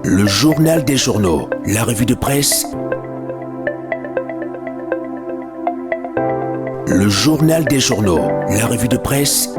Le journal des journaux, la revue de presse. Le journal des journaux, la revue de presse.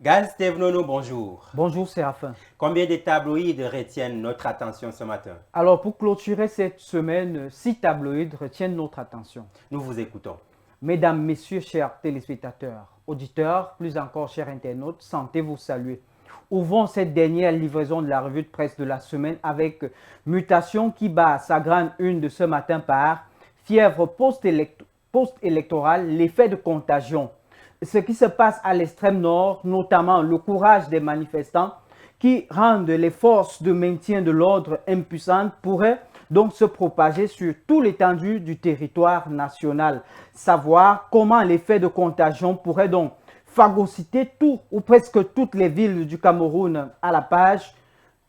Gaz Stevenono, bonjour. Bonjour Séraphin. Combien de tabloïds retiennent notre attention ce matin? Alors pour clôturer cette semaine, 6 tabloïds retiennent notre attention. Nous vous écoutons. Mesdames, Messieurs, chers téléspectateurs, auditeurs, plus encore chers internautes, sentez-vous saluer. Ouvrons cette dernière livraison de la revue de presse de la semaine avec mutation qui bat sa grande une de ce matin par fièvre post-électorale, l'effet de contagion. Ce qui se passe à l'extrême nord, notamment le courage des manifestants qui rendent les forces de maintien de l'ordre impuissantes, pourrait donc se propager sur toute l'étendue du territoire national. Savoir comment l'effet de contagion pourrait donc phagocyter tout ou presque toutes les villes du Cameroun à la page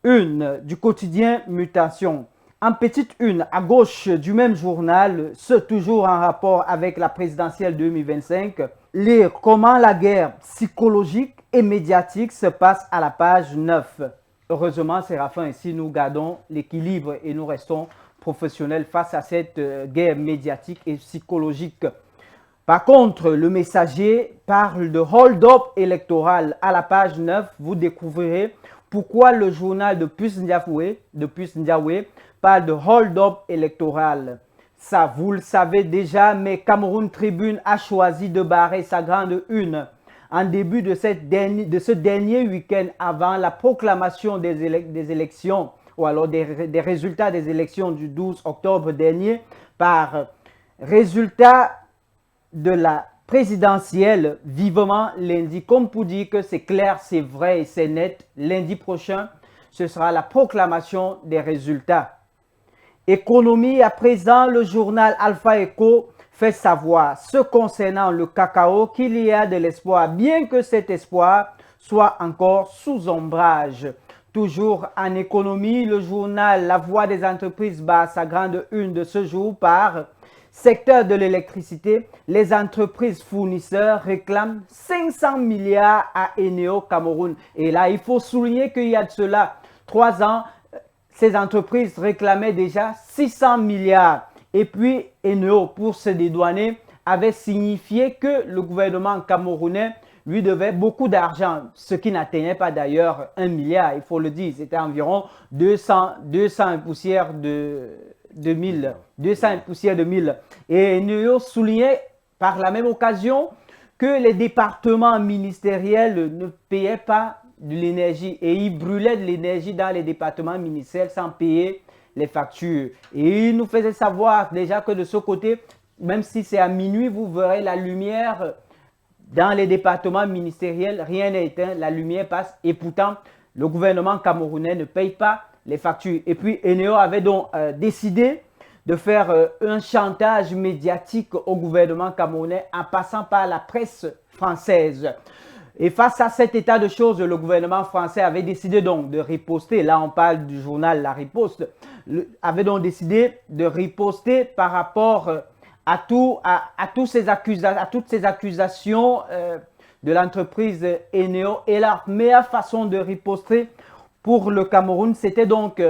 1 du quotidien Mutation. En petite une, à gauche du même journal, ce toujours en rapport avec la présidentielle 2025, lire comment la guerre psychologique et médiatique se passe à la page 9. Heureusement, Séraphin, ici nous gardons l'équilibre et nous restons professionnels face à cette guerre médiatique et psychologique. Par contre, le Messager parle de hold-up électoral. À la page 9, vous découvrirez pourquoi le journal de Puss Ndiaye parle de hold-up électoral. Ça, vous le savez déjà, mais Cameroun Tribune a choisi de barrer sa grande une en début de ce dernier week-end avant la proclamation des élections ou alors des résultats des élections du 12 octobre dernier par résultat de la présidentielle vivement lundi, comme pour dire que c'est clair, c'est vrai et c'est net. Lundi prochain, ce sera la proclamation des résultats. Économie, à présent, le journal Alpha Echo fait savoir, ce concernant le cacao, qu'il y a de l'espoir, bien que cet espoir soit encore sous ombrage. Toujours en économie, le journal La Voix des entreprises bat sa grande une de ce jour par secteur de l'électricité. Les entreprises fournisseurs réclament 500 milliards à Eneo Cameroun. Et là, il faut souligner qu'il y a de cela 3 ans, ces entreprises réclamaient déjà 600 milliards. Et puis, Eneo, pour se dédouaner, avait signifié que le gouvernement camerounais lui devait beaucoup d'argent, ce qui n'atteignait pas d'ailleurs 1 milliard, il faut le dire. C'était environ 200 poussières de 1000. 200 poussières de 1000. Et Eneo soulignait par la même occasion que les départements ministériels ne payaient pas de l'énergie et ils brûlaient de l'énergie dans les départements ministériels sans payer les factures. Et il nous faisait savoir déjà que de ce côté, même si c'est à minuit, vous verrez la lumière dans les départements ministériels, rien n'est éteint, la lumière passe et pourtant le gouvernement camerounais ne paye pas les factures. Et puis Eneo avait donc décidé de faire un chantage médiatique au gouvernement camerounais en passant par la presse française. Et face à cet état de choses, le gouvernement français avait décidé donc de riposter. Là, on parle du journal La Riposte. Avait donc décidé de riposter par rapport à toutes ces accusations de l'entreprise Eneo. Et la meilleure façon de riposter pour le Cameroun, c'était donc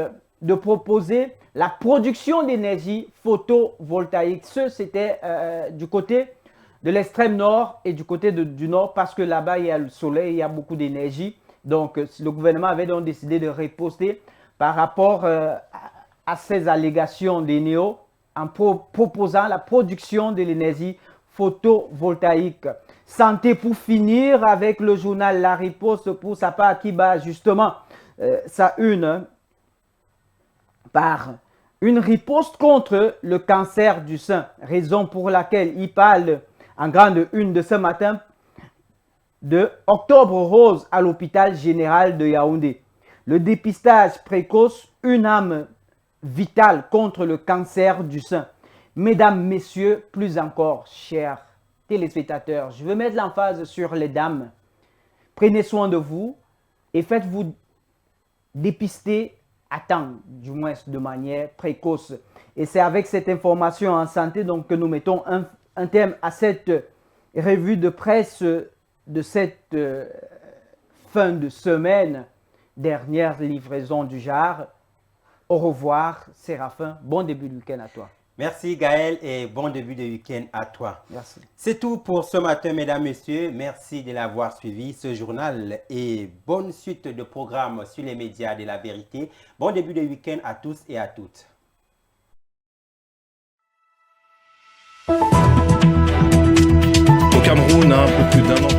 de proposer la production d'énergie photovoltaïque. C'était du côté de l'extrême nord et du côté du nord parce que là-bas, il y a le soleil, il y a beaucoup d'énergie. Donc, le gouvernement avait donc décidé de riposter par rapport à ces allégations d'Eneo en proposant la production de l'énergie photovoltaïque. Santé pour finir avec le journal La Riposte pour sa part qui bat justement sa une par une riposte contre le cancer du sein, raison pour laquelle il parle en grande une de ce matin de Octobre Rose à l'hôpital général de Yaoundé. Le dépistage précoce, une arme vitale contre le cancer du sein. Mesdames, messieurs, plus encore, chers téléspectateurs, je veux mettre l'emphase sur les dames. Prenez soin de vous et faites-vous dépister à temps, du moins de manière précoce. Et c'est avec cette information en santé donc, que nous mettons un terme à cette revue de presse de cette fin de semaine. Dernière livraison du genre. Au revoir, Séraphin. Bon début de week-end à toi. Merci Gaël et bon début de week-end à toi. Merci. C'est tout pour ce matin, mesdames, messieurs. Merci de l'avoir suivi, ce journal, et bonne suite de programmes sur les médias de la vérité. Bon début de week-end à tous et à toutes. Au Cameroun, un peu plus d'un an.